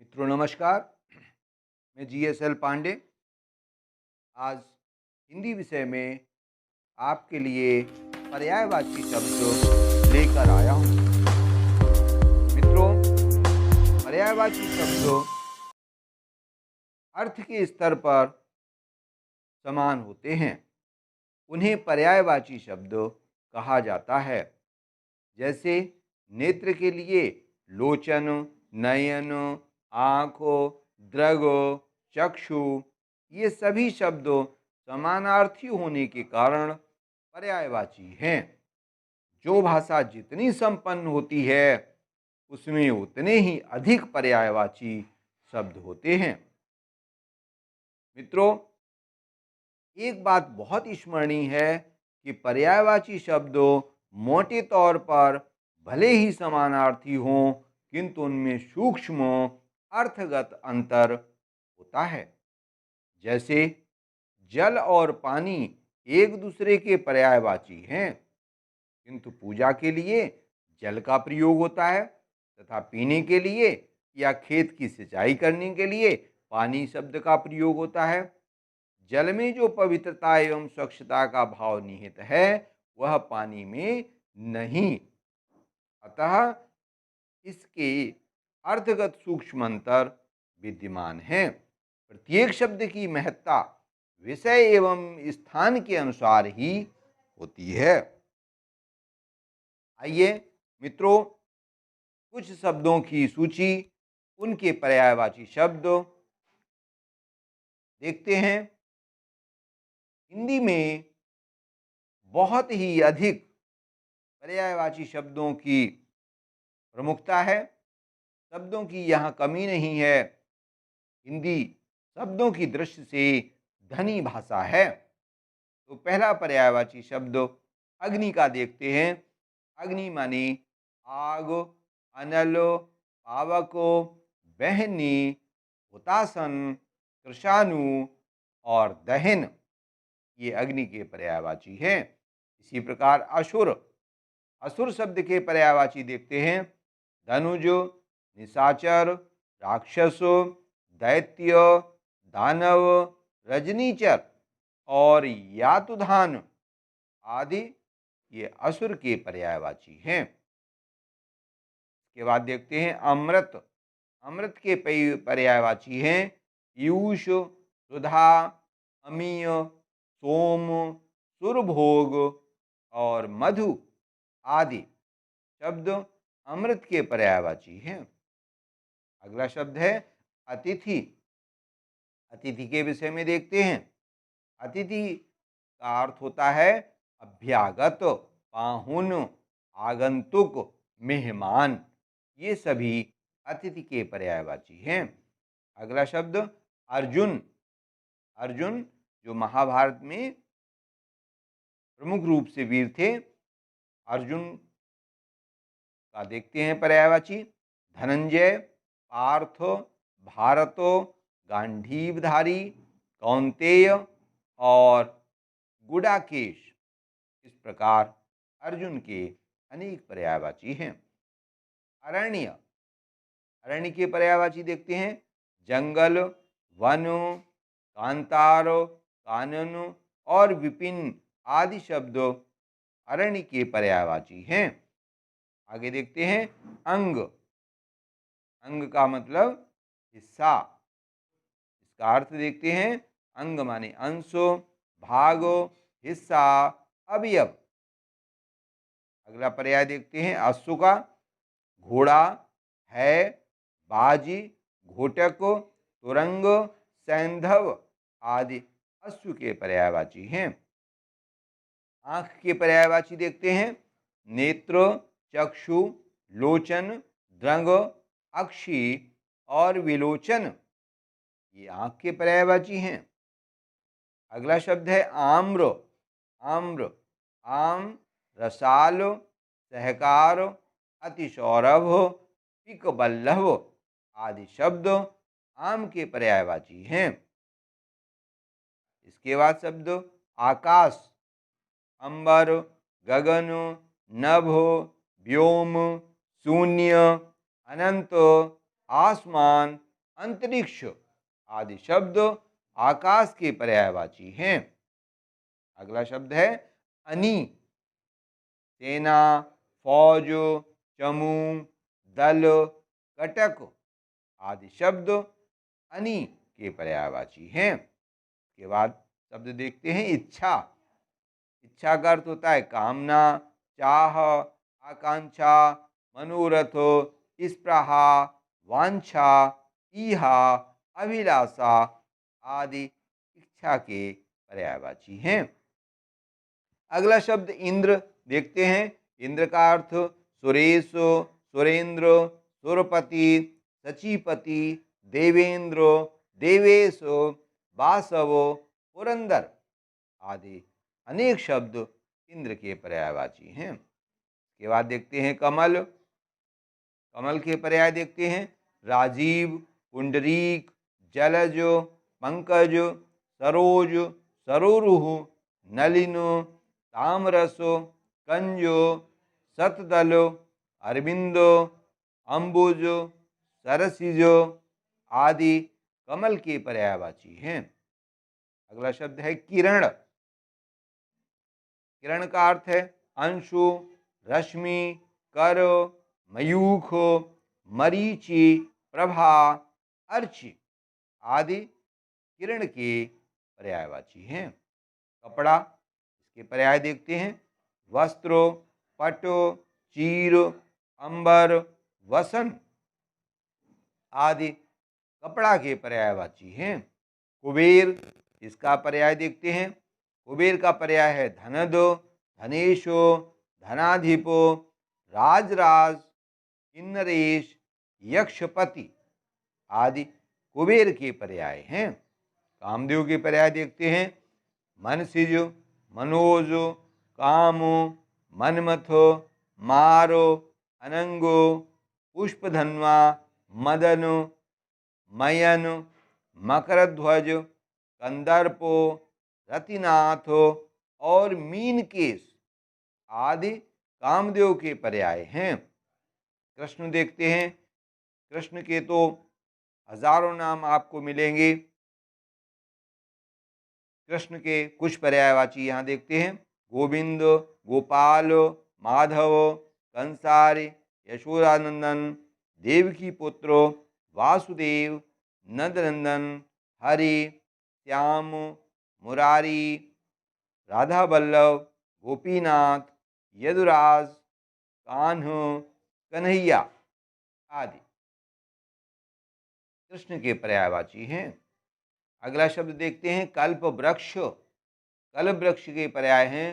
मित्रों नमस्कार। मैं GSL पांडे आज हिंदी विषय में आपके लिए पर्यायवाची शब्द लेकर आया हूँ। मित्रों, पर्यायवाची शब्द अर्थ के स्तर पर समान होते हैं। उन्हें पर्यायवाची शब्द कहा जाता है। जैसे नेत्र के लिए लोचन, नयन, आँख, दृग, चक्षु, ये सभी शब्द समानार्थी होने के कारण पर्यायवाची हैं। जो भाषा जितनी संपन्न होती है उसमें उतने ही अधिक पर्यायवाची शब्द होते हैं। मित्रों, एक बात बहुत स्मरणीय है कि पर्यायवाची शब्द मोटे तौर पर भले ही समानार्थी हों, किंतु उनमें सूक्ष्म अर्थगत अंतर होता है। जैसे जल और पानी एक दूसरे के पर्यायवाची हैं, किंतु पूजा के लिए जल का प्रयोग होता है तथा पीने के लिए या खेत की सिंचाई करने के लिए पानी शब्द का प्रयोग होता है। जल में जो पवित्रता एवं स्वच्छता का भाव निहित है वह पानी में नहीं। अतः इसके अर्थगत सूक्ष्म अंतर विद्यमान है। प्रत्येक शब्द की महत्ता विषय एवं स्थान के अनुसार ही होती है। आइए मित्रों, कुछ शब्दों की सूची, उनके पर्यायवाची शब्द देखते हैं। हिंदी में बहुत ही अधिक पर्यायवाची शब्दों की प्रमुखता है। शब्दों की यहाँ कमी नहीं है। हिंदी शब्दों की दृष्टि से धनी भाषा है। तो पहला पर्यायवाची शब्द अग्नि का देखते हैं। अग्नि माने आग, अनल, पावक, बहनी, हुतासन, कृशानु और दहन, ये अग्नि के पर्यायवाची हैं। इसी प्रकार असुर, असुर शब्द के पर्यायवाची देखते हैं। धनुज, निशाचर, राक्षस, दैत्य, दानव, रजनीचर और यातुधान आदि ये असुर के पर्यायवाची हैं। इसके बाद देखते हैं अमृत। अमृत के पर्यायवाची हैं पीयूष, सुधा, अमीय, सोम, सुरभोग और मधु आदि शब्द अमृत के पर्यायवाची हैं। अगला शब्द है अतिथि। अतिथि के विषय में देखते हैं। अतिथि का अर्थ होता है अभ्यागत, पाहुन, आगंतुक, मेहमान, ये सभी अतिथि के पर्यायवाची हैं। अगला शब्द अर्जुन। अर्जुन जो महाभारत में प्रमुख रूप से वीर थे, अर्जुन का देखते हैं पर्यायवाची। धनंजय, पार्थ, भारत, गांडीवधारी, कौंतेय और गुडाकेश, इस प्रकार अर्जुन के अनेक पर्यायवाची हैं। अरण्य। अरण्य के पर्यायवाची देखते हैं जंगल, वन, कांतार, कानन और विपिन आदि शब्द अरण्य के पर्यायवाची हैं। आगे देखते हैं अंग। अंग का मतलब हिस्सा। इसका अर्थ देखते हैं अंग माने अंश, भाग, हिस्सा, अवयव। अगला पर्याय देखते हैं अश्व का। घोड़ा, है, बाजी, घोटक, तुरंग, सैंधव आदि अश्व के पर्यायवाची हैं। आंख के पर्यायवाची देखते हैं नेत्र, चक्षु, लोचन, द्रंग, अक्षी और विलोचन, ये आंख के पर्यायवाची हैं। अगला शब्द है आम्र। आम्र, आम, रसाल, सहकार, अतिसौरभ, पिकबल्लभ आदि शब्द आम के पर्यायवाची हैं। इसके बाद शब्द आकाश। अंबर, गगन, नभ, व्योम, शून्य, अनंत, आसमान अंतरिक्ष आदि शब्द आकाश के पर्यायवाची हैं। अगला शब्द है अनि। सेना, फौज, समूह, दल, कटक आदि शब्द अनि के पर्यायवाची हैं। के बाद शब्द देखते हैं इच्छा। इच्छा का अर्थ होता है कामना, चाह, आकांक्षा, मनोरथ, स्पृहा, वांछा, ईहा, अभिलाषा आदि इच्छा के पर्यायवाची हैं। अगला शब्द इंद्र देखते हैं। इंद्र का अर्थ सुरेश, सुरेंद्र, सुरपति, सचीपति, देवेंद्र, देवेश, वासव, पुरंदर आदि अनेक शब्द इंद्र के पर्यायवाची हैं। इसके बाद देखते हैं कमल। कमल के पर्याय देखते हैं राजीव, पुंडरीक, जलज, पंकज, सरोज, सरोरुह, नलिन, तामरस, कंज, शतदल, अरविंद, अंबुज, सरसिज आदि कमल के पर्यायवाची हैं। अगला शब्द है किरण। किरण का अर्थ है अंशु, रश्मि, कर, मयूख, मरीचि, प्रभा, अर्चि आदि किरण के पर्यायवाची हैं। कपड़ा, इसके पर्याय देखते हैं वस्त्र, पट, चीर, अंबर, वसन आदि कपड़ा के पर्यायवाची हैं। कुबेर, इसका पर्याय देखते हैं। कुबेर का पर्याय है धनद, धनेशो, धनाधिपो, राजराज, किन्नरेश, यक्षपति आदि कुबेर के पर्याय हैं। कामदेव के पर्याय देखते हैं मनसिज, मनोज, काम, मनमथ, मारो, अनंगो, पुष्पधन्वा, मदन, मयन, मकरध्वज, कंदर्पो, रतिनाथ और मीनकेश आदि कामदेव के पर्याय हैं। कृष्ण देखते हैं। कृष्ण के तो हजारों नाम आपको मिलेंगे। कृष्ण के कुछ पर्यायवाची यहाँ देखते हैं गोविंद, गोपाल, माधव, कंसारी, यशोदानंदन, देवकी पुत्र, वासुदेव, नंदनंदन, हरि, श्याम, मुरारी, राधा वल्लभ, गोपीनाथ, यदुराज, कान्ह, कन्हैया आदि कृष्ण के पर्यायवाची हैं। अगला शब्द देखते हैं कल्प वृक्ष। कल्प वृक्ष के पर्याय हैं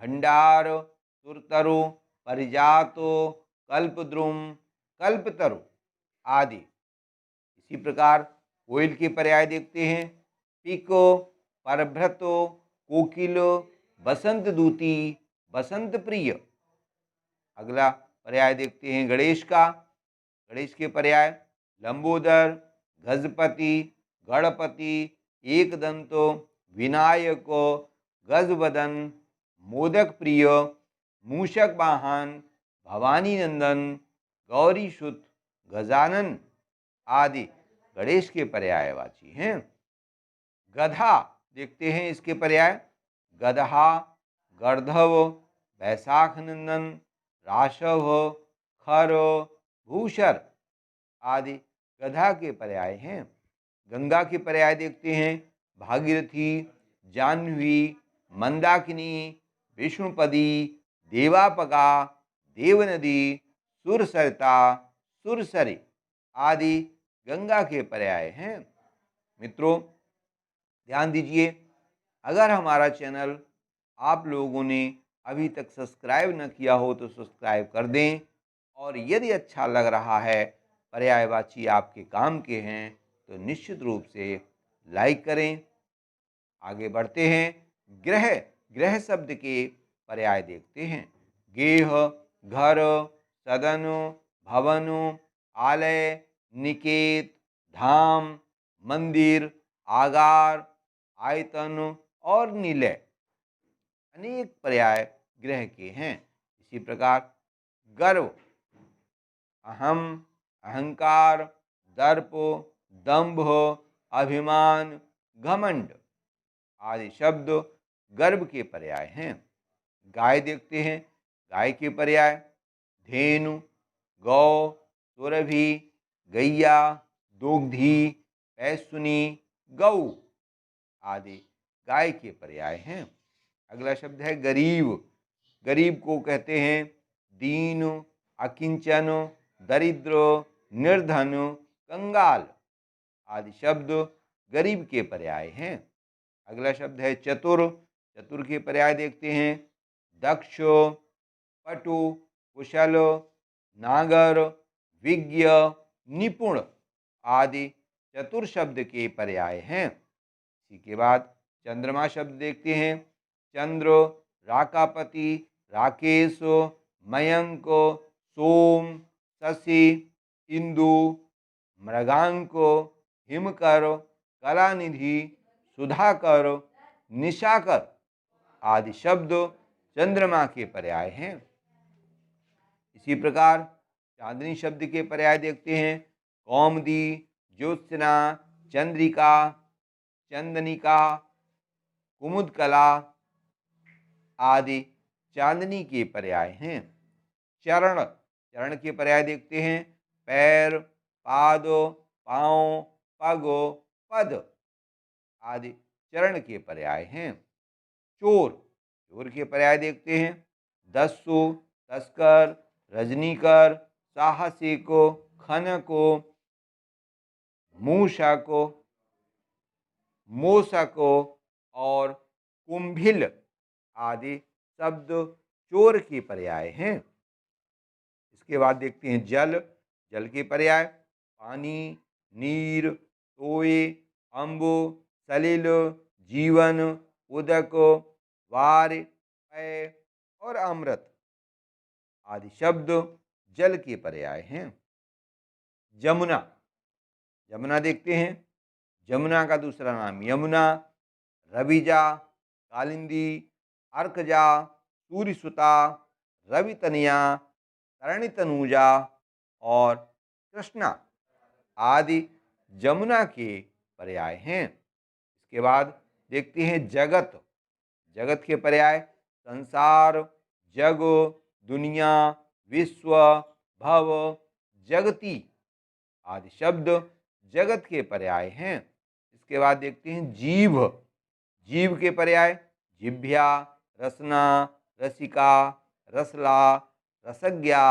भंडार, सुरतरु, परिजातो, कल्पद्रुम, कल्पतरु आदि। इसी प्रकार कोयल के पर्याय देखते हैं पिको, परभ्रतो, कोकिलो, बसंत दूती, बसंत प्रिय। अगला पर्याय देखते हैं गणेश का। गणेश के पर्याय लंबोदर, गजपति, गणपति, एकदंतो, विनायको, गजवदन, मोदक प्रिय, मूषक वाहन, भवानी नंदन, गौरीसुत, गजानन आदि गणेश के पर्यायवाची हैं। गधा देखते हैं इसके पर्याय गदहा, गर्धव, वैशाख नंदन, राशव, खर, भूषर आदि गधा के पर्याय हैं। गंगा के पर्याय देखते हैं भागीरथी, जाह्नवी, मंदाकिनी, विष्णुपदी, देवापगा, देवनदी, सुरसरिता, सुरसरी आदि गंगा के पर्याय हैं। मित्रों ध्यान दीजिए, अगर हमारा चैनल आप लोगों ने अभी तक सब्सक्राइब न किया हो तो सब्सक्राइब कर दें, और यदि अच्छा लग रहा है, पर्यायवाची आपके काम के हैं, तो निश्चित रूप से लाइक करें। आगे बढ़ते हैं। ग्रह, ग्रह शब्द के पर्याय देखते हैं गेह, घर, सदन, भवन, आलय, निकेत, धाम, मंदिर, आगार, आयतन और निलय अनेक पर्याय ग्रह के हैं। इसी प्रकार गर्व, अहम, अहंकार, दर्प, दंभ, अभिमान, घमंड आदि शब्द गर्भ के पर्याय हैं। गाय देखते हैं, गाय के पर्याय धेनु, गौ, सुरभि, गैया, दुग्धी, पैसुनी, गऊ आदि गाय के पर्याय हैं। अगला शब्द है गरीब। गरीब को कहते हैं दीन, अकिंचन, दरिद्र, निर्धन, कंगाल आदि शब्द गरीब के पर्याय हैं। अगला शब्द है चतुर। चतुर के पर्याय देखते हैं दक्ष, पटु, कुशल, नागर, विज्ञ, निपुण आदि चतुर शब्द के पर्याय हैं। इसी के बाद चंद्रमा शब्द देखते हैं चंद्र, राकापति, राकेश, मयंक, सोम, शशि, इंदु, मृगांक, हिमकर, कलानिधि, सुधाकर, निशाकर आदि शब्द चंद्रमा के पर्याय हैं। इसी प्रकार चांदनी शब्द के पर्याय देखते हैं कौमुदी, ज्योत्सना, चंद्रिका, चंदनिका, कुमुदकला आदि चांदनी के पर्याय हैं। चरण। चरण के पर्याय देखते हैं पैर, पाद, पाँव, पग, पद आदि चरण के पर्याय हैं। चोर। चोर के पर्याय देखते हैं दस्यु, तस्कर, रजनीकर, साहसिक, खनक, मूषक, मोसक और कुंभिल आदि शब्द चोर के पर्याय हैं। इसके बाद देखते हैं जल। जल के पर्याय पानी, नीर, तोय, अम्बु, सलिल, जीवन, उदक, वार, पेय और अमृत आदि शब्द जल के पर्याय हैं। जमुना। जमुना देखते हैं जमुना का दूसरा नाम यमुना, रविजा, कालिंदी, अर्कजा, सूर्यसुता, रवितनिया, तरणितनूजा और कृष्णा आदि जमुना के पर्याय हैं। इसके बाद देखते हैं जगत। जगत के पर्याय संसार, जग, दुनिया, विश्व, भव, जगती आदि शब्द जगत के पर्याय हैं। इसके बाद देखते हैं जीभ। जीभ के पर्याय जिभ्या, रसना, रसिका, रसला, रसज्ञा,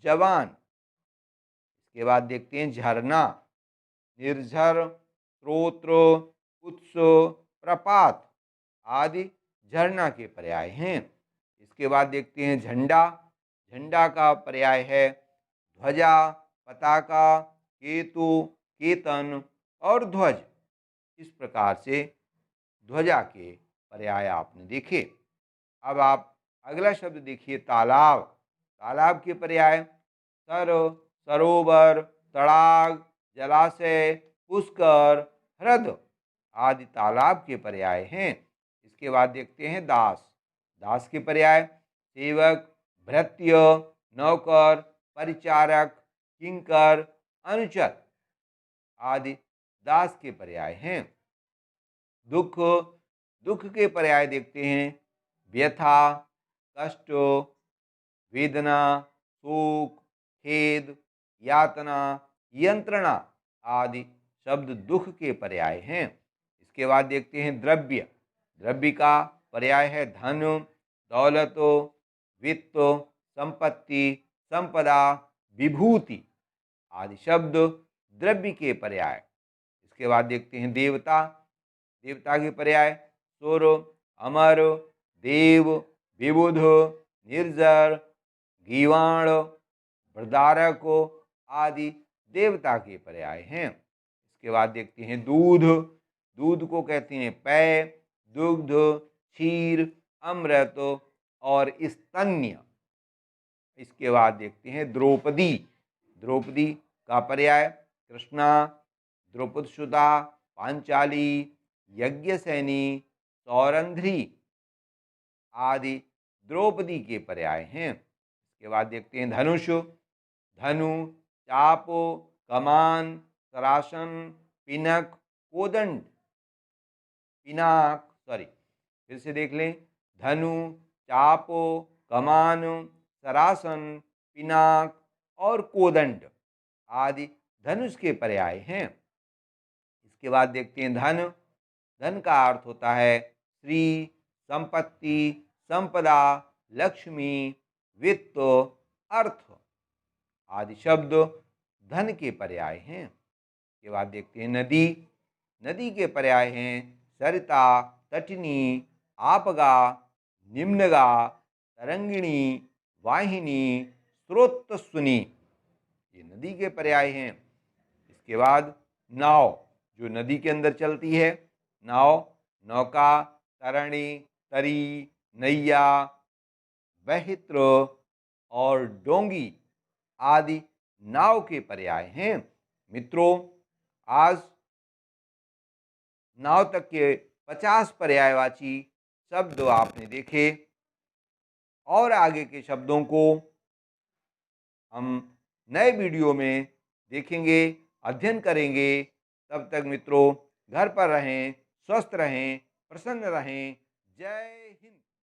जवान। इसके बाद देखते हैं झरना। निर्झर, स्रोत्र, उत्स, प्रपात आदि झरना के पर्याय हैं। इसके बाद देखते हैं झंडा। झंडा का पर्याय है ध्वजा, पताका, केतु, केतन और ध्वज। इस प्रकार से ध्वजा के पर्याय आपने देखे। अब आप अगला शब्द देखिए तालाब। तालाब के पर्याय सर, सरोवर, तड़ाग, जलाशय, पुष्कर, ह्रद आदि तालाब के पर्याय हैं। इसके बाद देखते हैं दास। दास के पर्याय सेवक, भृत्य, नौकर, परिचारक, किंकर, अनुचर आदि दास के पर्याय हैं। दुख। दुख के पर्याय देखते हैं व्यथा, कष्ट, वेदना, शोक, खेद, यातना, यंत्रणा आदि शब्द दुख के पर्याय हैं। इसके बाद देखते हैं द्रव्य। द्रव्य का पर्याय है धन, दौलत, वित्त, संपत्ति, संपदा, विभूति आदि शब्द द्रव्य के पर्याय। इसके बाद देखते हैं देवता। देवता के पर्याय सुर, अमर, देव, विबुध, निर्जर, गीवाण, वृदारक आदि देवता के पर्याय हैं। इसके बाद देखते हैं दूध। दूध को कहते हैं पेय, दुग्ध, क्षीर, अमृत और स्तन्य। इसके बाद देखते हैं द्रौपदी। द्रौपदी का पर्याय कृष्णा, द्रौपदसुता, पांचाली, यज्ञसेनी, सौरंध्री आदि द्रौपदी के पर्याय हैं। इसके बाद देखते हैं धनुष। धनु, चाप, कमान, सरासन, पिनक, कोदंड, पिनाक, सॉरी फिर से देख लें, धनु, चाप, कमान, सरासन, पिनाक और कोदंड आदि धनुष के पर्याय हैं। इसके बाद देखते हैं धन। धन का अर्थ होता है श्री, संपत्ति, संपदा, लक्ष्मी, वित्त, अर्थ आदि शब्द धन के पर्याय हैं। इसके बाद देखते हैं नदी। नदी के पर्याय हैं सरिता, तटिनी, आपगा, निम्नगा, तरंगिणी, वाहिनी, स्रोतस्विनी, ये नदी के पर्याय हैं। इसके बाद नाव, जो नदी के अंदर चलती है, नाव, नौका, तरणी, तरी, नैया, बहित्र और डोंगी आदि नाव के पर्याय हैं। मित्रों, आज नाव तक के 50 पर्यायवाची शब्द आपने देखे और आगे के शब्दों को हम नए वीडियो में देखेंगे, अध्ययन करेंगे। तब तक मित्रों घर पर रहें, स्वस्थ रहें, प्रसन्न रहें। जय हिंद।